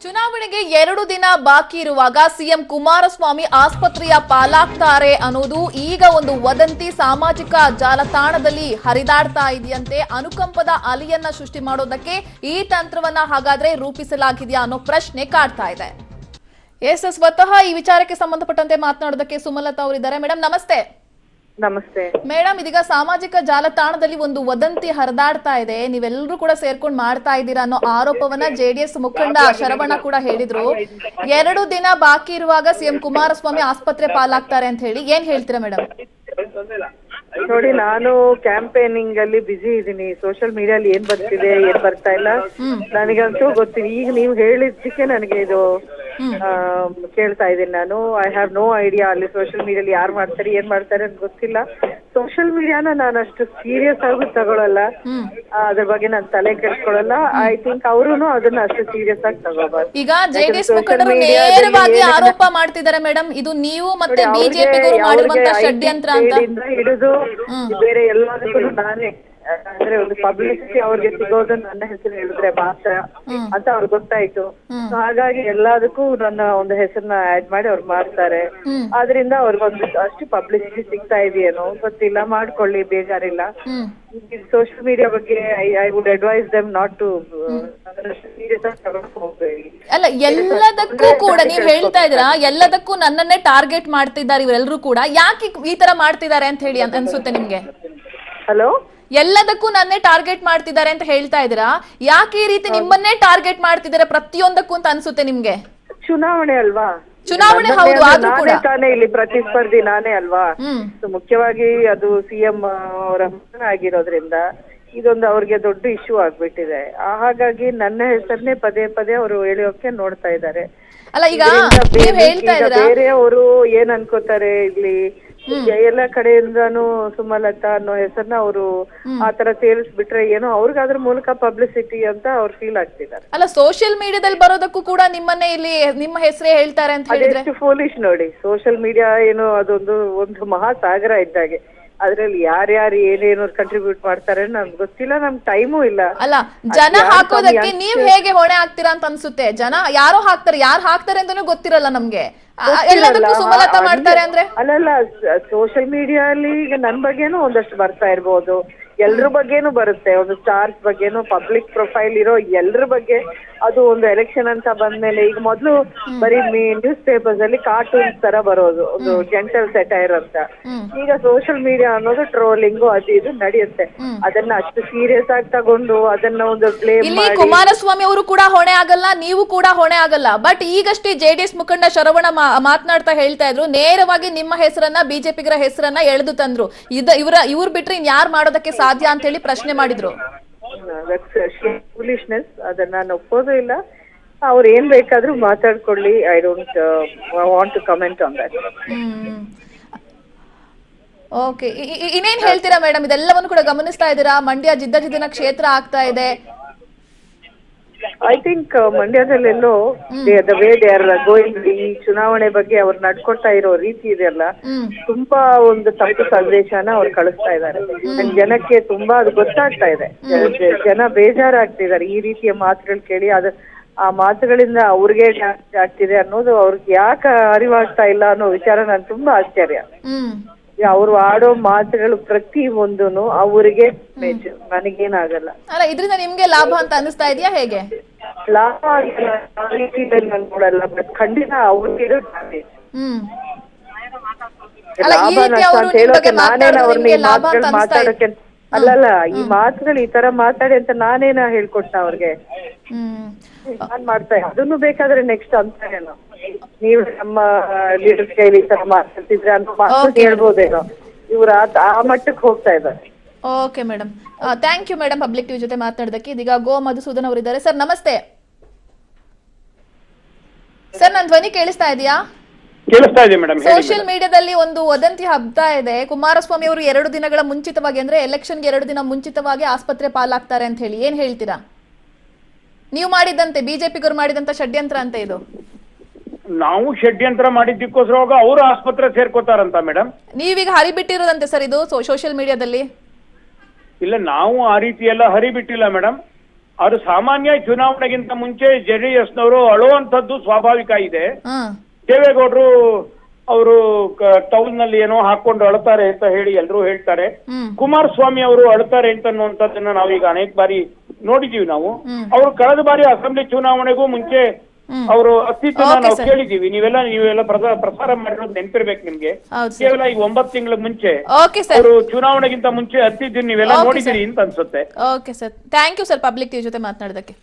ಚುನಾವಣೆಗೆ 2 ದಿನ ಬಾಕಿ ಇರುವಾಗ ಸಿಎಂ ಕುಮಾರಸ್ವಾಮಿ ಆಸ್ಪತ್ರೆಯ ಪಾಲಾಗ್ತಾರೆ ಅನ್ನೋದು ಈಗ ಒಂದು ವದಂತಿ ಸಾಮಾಜಿಕ ಜಾಲತಾಣದಲ್ಲಿ ಹರಿದಾಡ್ತಾ ಇದೆಯಂತೆ. ಅನುಕಂಪದ ಅಲೆಯನ್ನ ಸೃಷ್ಟಿ ಮಾಡೋದಕ್ಕೆ ಈ ತಂತ್ರವನ್ನ ಹಾಗಾದ್ರೆ ರೂಪಿಸಲಾಗಿದೆಯಾ ಅನ್ನೋ ಪ್ರಶ್ನೆ ಕಾಡ್ತಾ ಇದೆ. ಸ್ವತಃ ಈ ವಿಚಾರಕ್ಕೆ ಸಂಬಂಧಪಟ್ಟಂತೆ ಮಾತನಾಡೋದಕ್ಕೆ ಸುಮಲತಾ ಅವರಿದ್ದಾರೆ. ಮೇಡಮ್ ನಮಸ್ತೆ. ನಮಸ್ತೆ ಮೇಡಮ್, ಇದೀಗ ಸಾಮಾಜಿಕ ಜಾಲತಾಣದಲ್ಲಿ ಒಂದು ವದಂತಿ ಹರಿದಾಡ್ತಾ ಇದೆ, ನೀವೆಲ್ಲರೂ ಕೂಡ ಸೇರ್ಕೊಂಡು ಮಾಡ್ತಾ ಇದ್ದೀರಾ ಅನ್ನೋ ಆರೋಪವನ್ನ ಜೆಡಿಎಸ್ ಮುಖಂಡ ಶರವಣ ಕೂಡ ಹೇಳಿದ್ರು. 2 ದಿನ ಬಾಕಿ ಇರುವಾಗ ಸಿಎಂ ಕುಮಾರಸ್ವಾಮಿ ಆಸ್ಪತ್ರೆ ಪಾಲಾಗ್ತಾರೆ ಅಂತ ಹೇಳಿ ಏನ್ ಹೇಳ್ತೀರಾ ಮೇಡಮ್? ನೋಡಿ, ನಾನು ಕ್ಯಾಂಪೇನಿಂಗ್ ಅಲ್ಲಿ ಬಿಸಿ ಇದ್ದೀನಿ. ಸೋಷಿಯಲ್ ಮೀಡಿಯಲ್ಲಿ ಏನ್ ಬರ್ತಿದೆ ಏನ್ ಬರ್ತಾ ಇಲ್ಲ ನನಗಂತೂ ಗೊತ್ತಿಲ್ಲ. ಈಗ ನೀವು ಹೇಳಿದ್ದಕ್ಕೆ ನನಗೆ ಇದು ಕೇಳ್ತಾ ಇದ್ದೀನಿ. ನಾನು ಐ ಹ್ಯಾವ್ ನೋ ಐಡಿಯಾ ಅಲ್ಲಿ ಸೋಷಿಯಲ್ ಮೀಡಿಯಲ್ಲಿ ಯಾರು ಮಾಡ್ತಾರೆ ಏನ್ ಮಾಡ್ತಾರೆ ಅಂತ ಗೊತ್ತಿಲ್ಲ. ಸೋಷಿಯಲ್ ಮೀಡಿಯಾನ ನಾನು ಅಷ್ಟು ಸೀರಿಯಸ್ ಆಗಿ ತಗೊಳಲ್ಲ, ಅದ್ರ ಬಗ್ಗೆ ನಾನು ತಲೆ ಕೆಡ್ಸ್ಕೊಳಲ್ಲ. ಐ ಥಿಂಕ್ ಅವರುನು ಅದನ್ನ ಅಷ್ಟು ಸೀರಿಯಸ್ ಆಗಿ ತಗೋಬಾರ್ದು. ಈಗ ಜೆಡಿಎಸ್ ಮುಖಂಡರು ನೇರವಾಗಿ ಆರೋಪ ಮಾಡ್ತಿದ್ದಾರೆ ಮೇಡಮ್, ಇದು ನೀವು ಮತ್ತೆ ಬಿಜೆಪಿ ಮಾಡಿರುವಂತ ಷಡ್ಯಂತ್ರ ಅಂತ. ಹಿಡಿದು ಬೇರೆ ಎಲ್ಲದಕ್ಕೂ ನಾನೇ ಅಂದ್ರೆ ಒಂದು ಪಬ್ಲಿಸಿಟಿ ಅವ್ರಿಗೆ ಸಿಗೋದು ನನ್ನ ಹೆಸರು ಹೇಳಿದ್ರೆ ಮಾತ್ರ ಅಂತ ಅವ್ರಿಗೆ ಗೊತ್ತಾಯ್ತು. ಹಾಗಾಗಿ ಎಲ್ಲದಕ್ಕೂ ನನ್ನ ಒಂದು ಹೆಸರನ್ನ ಆಡ್ ಮಾಡಿ ಅವ್ರು ಮಾಡ್ತಾರೆ. ಆದ್ರಿಂದ ಅವ್ರಿಗೊಂದು ಅಷ್ಟು ಪಬ್ಲಿಸಿಟಿ ಸಿಗ್ತಾ ಇದೆಯೇನೋ ಗೊತ್ತಿಲ್ಲ, ಮಾಡ್ಕೊಳ್ಳಿ, ಬೇಜಾರಿಲ್ಲ. ಸೋಷಿಯಲ್ ಮೀಡಿಯಾ ಬಗ್ಗೆ I would advise them not to serious ಆಗಿ ತಗೊಂಡು ಹೋಗ್ಬೇಡಿ. ಅಲ್ಲ, ಎಲ್ಲದಕ್ಕೂ ಕೂಡ ನೀವ್ ಹೇಳ್ತಾ ಇದ್ದೀರಾ, ಎಲ್ಲದಕ್ಕೂ ನನ್ನನ್ನೇ ಟಾರ್ಗೆಟ್ ಮಾಡ್ತಿದ್ದಾರೆ ಇವರೆಲ್ಲರೂ ಕೂಡ. ಯಾಕೆ ಈ ತರ ಮಾಡ್ತಿದ್ದಾರೆ ಅಂತ ಹೇಳಿ ಅನ್ಸುತ್ತೆ ನಿಮ್ಗೆ? ಹಲೋ, ಎಲ್ಲದಕ್ಕೂ ನನ್ನೇ ಟಾರ್ಗೆಟ್ ಮಾಡ್ತಿದ್ದಾರೆ ಅಂತ ಹೇಳ್ತಾ ಇದ್ದೀರಾ, ಯಾಕೆ ಈ ರೀತಿ ನಿಮ್ಮನ್ನೇ ಟಾರ್ಗೆಟ್ ಮಾಡ್ತಿದ್ದಾರೆ ಪ್ರತಿಯೊಂದಕ್ಕೂ ಅಂತ ಅನ್ಸುತ್ತೆ ನಿಮ್ಗೆ? ಚುನಾವಣೆ ಅಲ್ವಾ? ಚುನಾವಣೆ ಹೌದು, ಆದ್ರೂ ಕೂಡ ತಾನೇ ಇಲ್ಲಿ ಪ್ರತಿಸ್ಪರ್ಧಿ ನಾನೇ ಅಲ್ವಾ. ಮುಖ್ಯವಾಗಿ ಅದು ಸಿಎಂ ಅವರ ಆಗಿರೋದ್ರಿಂದ ಇದೊಂದು ಅವ್ರಿಗೆ ದೊಡ್ಡ ಇಶ್ಯೂ ಆಗ್ಬಿಟ್ಟಿದೆ. ಹಾಗಾಗಿ ನನ್ನ ಹೆಸರನ್ನೇ ಪದೇ ಪದೇ ಅವರು ಎಳೆಯೋಕೆ ನೋಡ್ತಾ ಇದ್ದಾರೆ. ಅಲ್ಲ, ಈಗ ಹೇಳ್ತಾ ಇದ್ದೀರಾ ಬೇರೆಯವರು ಏನ್ ಅನ್ಕೋತಾರೆ, ಇಲ್ಲಿ ಎಲ್ಲ ಕಡೆಯಿಂದಾನು ಸುಮಲತಾ ಅನ್ನೋ ಹೆಸರನ್ನ ಅವರು ಆತರ ಸೇರಿಸ್ಬಿಟ್ರೆ ಏನೋ ಅವ್ರಿಗೆ ಅದ್ರ ಮೂಲಕ ಪಬ್ಲಿಸಿಟಿ ಅಂತ ಅವ್ರು ಫೀಲ್ ಆಗ್ತಿದ್ದಾರೆ. ಅಲ್ಲ, ಸೋಷಿಯಲ್ ಮೀಡಿಯಾದಲ್ಲಿ ಬರೋದಕ್ಕೂ ಕೂಡ ನಿಮ್ಮನ್ನೇ ಇಲ್ಲಿ ನಿಮ್ಮ ಹೆಸರೇ ಹೇಳ್ತಾರೆ ಅಂತ ಹೇಳಿದ್ರೆ ಎಷ್ಟು ಫೋಲಿಶ್ ನೋಡಿ. ಸೋಷಿಯಲ್ ಮೀಡಿಯಾ ಏನು ಒಂದು ಮಹಾಸಾಗರ ಇದ್ದಾಗೆ, ಅದ್ರಲ್ಲಿ ಯಾರ್ಯಾರು ಏನೇನು ಕಂಟ್ರಿಬ್ಯೂಟ್ ಮಾಡ್ತಾರೆ ನಮ್ಗೆ ಗೊತ್ತಿಲ್ಲ, ನಮ್ಗೆ ಟೈಮು ಇಲ್ಲ. ಅಲ್ಲ, ಜನ ಹಾಕೋದಕ್ಕೆ ನೀವ್ ಹೇಗೆ ಹೊಣೆ ಹಾಕ್ತೀರಾ ಅಂತ ಅನ್ಸುತ್ತೆ. ಜನ ಯಾರೋ ಹಾಕ್ತಾರೆ, ಯಾರು ಹಾಕ್ತಾರೆ ಅಂತಾನೂ ಗೊತ್ತಿರಲ್ಲ ನಮ್ಗೆ. ಎಲ್ಲದಕ್ಕೂ ಸುಮಲತಾ ಮಾಡ್ತಾರೆ ಅಂದ್ರೆ ಅಲ್ಲಲ್ಲ, ಸೋಷಿಯಲ್ ಮೀಡಿಯಾ ಅಲ್ಲಿ ಈಗ ನನ್ ಬಗ್ಗೆನೂ ಒಂದಷ್ಟು ಬರ್ತಾ ಇರ್ಬೋದು, ಎಲ್ರ ಬಗ್ಗೆನೂ ಬರುತ್ತೆ. ಒಂದು ಸ್ಟಾರ್ಸ್ ಬಗ್ಗೆನೂ, ಪಬ್ಲಿಕ್ ಪ್ರೊಫೈಲ್ ಇರೋ ಎಲ್ರ ಬಗ್ಗೆ. ಅದು ಒಂದು ಎಲೆಕ್ಷನ್ ಅಂತ ಬಂದ್ಮೇಲೆ ಈಗ ಮೊದ್ಲು ಬರೀ ನ್ಯೂಸ್ ಪೇಪರ್ಸ್ ಅಲ್ಲಿ ಕಾರ್ಟೂನ್ಸ್ ತರ ಬರೋದು, ಒಂದು ಜೆಂಟಲ್ ಸೆಟೈರ್ ಅಂತ. ಈಗ ಸೋಷಿಯಲ್ ಮೀಡಿಯಾ ಅನ್ನೋದು ಟ್ರೋಲಿಂಗು ಅದು ಇದು ನಡೆಯುತ್ತೆ. ಅದನ್ನ ಅಷ್ಟು ಸೀರಿಯಸ್ ಆಗಿ ತಗೊಂಡು ಅದನ್ನ ಒಂದು ಬ್ಲೇಮ್ ಮಾಡಿ ಕುಮಾರಸ್ವಾಮಿ ಅವರು ಕೂಡ ಹೊಣೆ ಆಗಲ್ಲ, ನೀವು ಕೂಡ ಹೊಣೆ ಆಗಲ್ಲ. ಬಟ್ ಈಗಷ್ಟೇ ಜೆಡಿಎಸ್ ಮುಖಂಡ ಶರವಣ ಮಾತನಾಡ್ತಾ ಹೇಳ್ತಾ ಇದ್ರು, ನೇರವಾಗಿ ನಿಮ್ಮ ಹೆಸರನ್ನ ಬಿಜೆಪಿಗರ ಹೆಸರನ್ನ ಎಳೆದು ತಂದ್ರು. ಇವ್ರು ಬಿಟ್ರೆ ಇನ್ ಯಾರು ಮಾಡೋದಕ್ಕೆ ಸಾಧ್ಯ ಅಂತ ಹೇಳಿ ಪ್ರಶ್ನೆ ಮಾಡಿದ್ರು. ಫೂಲಿಶ್ನೆಸ್, ಅದನ್ನ ನಾನು ಒಪ್ಪೋದು ಇಲ್ಲ. ಅವ್ರು ಏನ್ ಬೇಕಾದ್ರೂ ಮಾತಾಡ್ಕೊಳ್ಳಿ. I don't want to comment on that. Okay, ಇನ್ನೇನ್ ಹೇಳ್ತೀರಾ ಮೇಡಮ್? ಇದೆಲ್ಲವನ್ನು ಕೂಡ ಗಮನಿಸ್ತಾ ಇದ್ದೀರಾ, ಮಂಡ್ಯ ಜಿದ್ದಿನ ಕ್ಷೇತ್ರ ಆಗ್ತಾ ಇದೆ. ಐ ಥಿಂಕ್ ಮಂಡ್ಯದಲ್ಲೆಲ್ಲೋ the way they are going, ಈ ಚುನಾವಣೆ ಬಗ್ಗೆ ಅವ್ರು ನಡ್ಕೊಳ್ತಾ ಇರೋ ರೀತಿ ಇದೆಯಲ್ಲ, ತುಂಬಾ ಒಂದು ತಪ್ಪು ಸಂದೇಶನ ಅವ್ರು ಕಳಿಸ್ತಾ ಇದ್ದಾರೆ. ಜನಕ್ಕೆ ತುಂಬಾ ಅದು ಗೊತ್ತಾಗ್ತಾ ಇದೆ. ಜನ ಬೇಜಾರಾಗ್ತಿದ್ದಾರೆ ಈ ರೀತಿಯ ಮಾತುಗಳು ಕೇಳಿ. ಅದು ಆ ಮಾತುಗಳಿಂದ ಅವ್ರಿಗೆ ಆಗ್ತಿದೆ ಅನ್ನೋದು ಅವ್ರಿಗೆ ಯಾಕೆ ಅರಿವಾಗ್ತಾ ಇಲ್ಲ ಅನ್ನೋ ವಿಚಾರ ನನ್ ತುಂಬಾ ಆಶ್ಚರ್ಯ. ಅವ್ರು ಆಡೋ ಮಾತುಗಳು ಪ್ರತಿ ಒಂದೂನು ಅವರಿಗೆ ನನಗೇನಾಗಲ್ಲ. ಅಲ್ಲ, ಇದರಿಂದ ನಿಮ್ಗೆ ಲಾಭ ಅಂತ ಅನಿಸ್ತಾ ಇದೆಯಾ ಹೇಗೆ? ಲಾಭ ನಾನು ನೋಡಲ್ಲ, ಬಟ್ ಖಂಡಿತ ಅವ್ರಿಗೆ ಮಾತಾಡೋಕೆ ಅಲ್ಲಲ್ಲ, ಈ ಮಾತುಗಳು ಈ ತರ ಮಾತಾಡಿ ಅಂತ ನಾನೇನ ಹೇಳ್ಕೊಟ್ಟ ಅವ್ರಿಗೆ? ನಾನ್ ಮಾಡ್ತಾ ಅದನ್ನು ಬೇಕಾದ್ರೆ ನೆಕ್ಸ್ಟ್ ಅಂತಾರೇನೋ, ನೀವು ನಮ್ಮ ಲೀಡರ್ಸ್ ಕೈಲಿ ಈ ತರ ಮಾತಾಡ್ತಿದ್ರೆ ಅಂತ ಮಾತು ಹೇಳ್ಬೋದೇನೋ. ಇವ್ರು ಆ ಮಟ್ಟಕ್ಕೆ ಹೋಗ್ತಾ ಇದ್ದಾರೆ. Okay madam, thank you madam public TV ಜೊತೆ ಮಾತನಾಡೋದಕ್ಕೆ. ಇದೀಗ ಗೋ ಮಧುಸೂದನ್ ಅವರಿದ್ದಾರೆ. ಸರ್ ನಮಸ್ತೆ. ಸರ್, ನನ್ನ ಧ್ವನಿ ಕೇಳಿಸ್ತಾ ಇದೆಯಾ? ಕೇಳಿಸ್ತಾ ಇದೆ ಮೇಡಮ್. ಸೋಷಿಯಲ್ ಮೀಡಿಯಾದಲ್ಲಿ ಒಂದು ವದಂತಿ ಹಬ್ತಾ ಇದೆ, ಕುಮಾರಸ್ವಾಮಿ ಅವರು 2 ದಿನಗಳ ಮುಂಚಿತವಾಗಿ, ಅಂದ್ರೆ ಎಲೆಕ್ಷನ್ಗೆ 2 ದಿನ ಮುಂಚಿತವಾಗಿ ಆಸ್ಪತ್ರೆ ಪಾಲಾಗ್ತಾರೆ ಅಂತ ಹೇಳಿ ಏನ್ ಹೇಳ್ತೀರಾ? ನೀವು ಮಾಡಿದಂತೆ, ಬಿಜೆಪಿಗರು ಮಾಡಿದಂತ ಷಡ್ಯಂತ್ರ ಅಂತ ಇದು? ನಾವು ಷಡ್ಯಂತ್ರ ಮಾಡಿದ್ದಕ್ಕೋಸ್ಕರ ಅವರು ಆಸ್ಪತ್ರೆ ಸೇರ್ಕೋತಾರಂತ ಮೇಡಮ್. ನೀವೀಗ ಹರಿಬಿಟ್ಟಿರೋದಂತೆ ಸರ್ ಇದು ಸೋಷಿಯಲ್ ಮೀಡಿಯಾದಲ್ಲಿ? ಇಲ್ಲ, ನಾವು ಆ ರೀತಿ ಎಲ್ಲ ಹರಿಬಿಟ್ಟಿಲ್ಲ ಮೇಡಮ್. ಅದು ಸಾಮಾನ್ಯ ಚುನಾವಣೆಗಿಂತ ಮುಂಚೆ ಜೆಡಿಎಸ್ನವರು ಅಳುವಂತದ್ದು ಸ್ವಾಭಾವಿಕ ಇದೆ. ಹ್ಮ್ ದೇವೇಗೌಡರು ಅವರು ಟೌನ್ ನಲ್ಲಿ ಏನೋ ಹಾಕೊಂಡು ಅಳ್ತಾರೆ ಅಂತ ಹೇಳಿ ಎಲ್ಲರೂ ಹೇಳ್ತಾರೆ. ಕುಮಾರಸ್ವಾಮಿ ಅವರು ಅಳ್ತಾರೆ ಅಂತ ಅನ್ನುವಂಥದ್ದನ್ನ ನಾವೀಗ ಅನೇಕ ಬಾರಿ ನೋಡಿದೀವಿ ನಾವು. ಅವರು ಕಳೆದ ಬಾರಿ ಅಸೆಂಬ್ಲಿ ಚುನಾವಣೆಗೂ ಮುಂಚೆ ಅವರು ಅಸ್ತಿತ್ವನ ನಾವು ಕೇಳಿದೀವಿ. ನೀವೆಲ್ಲ ಪ್ರಸಾರ ಮಾಡಿರೋದು ನೆನಪಿರ್ಬೇಕು ನಿಮ್ಗೆ. ಕೇವಲ ಈಗ 9 ತಿಂಗಳ ಮುಂಚೆ ಅವರು ಚುನಾವಣೆಗಿಂತ ಮುಂಚೆ ಅಸ್ತಿತ್ವ ನೀವೆಲ್ಲ ನೋಡಿದಿರಿ ಅಂತ ಅನ್ಸುತ್ತೆ. Okay sir, thank you sir public TV ಜೊತೆ ಮಾತನಾಡೋದಕ್ಕೆ.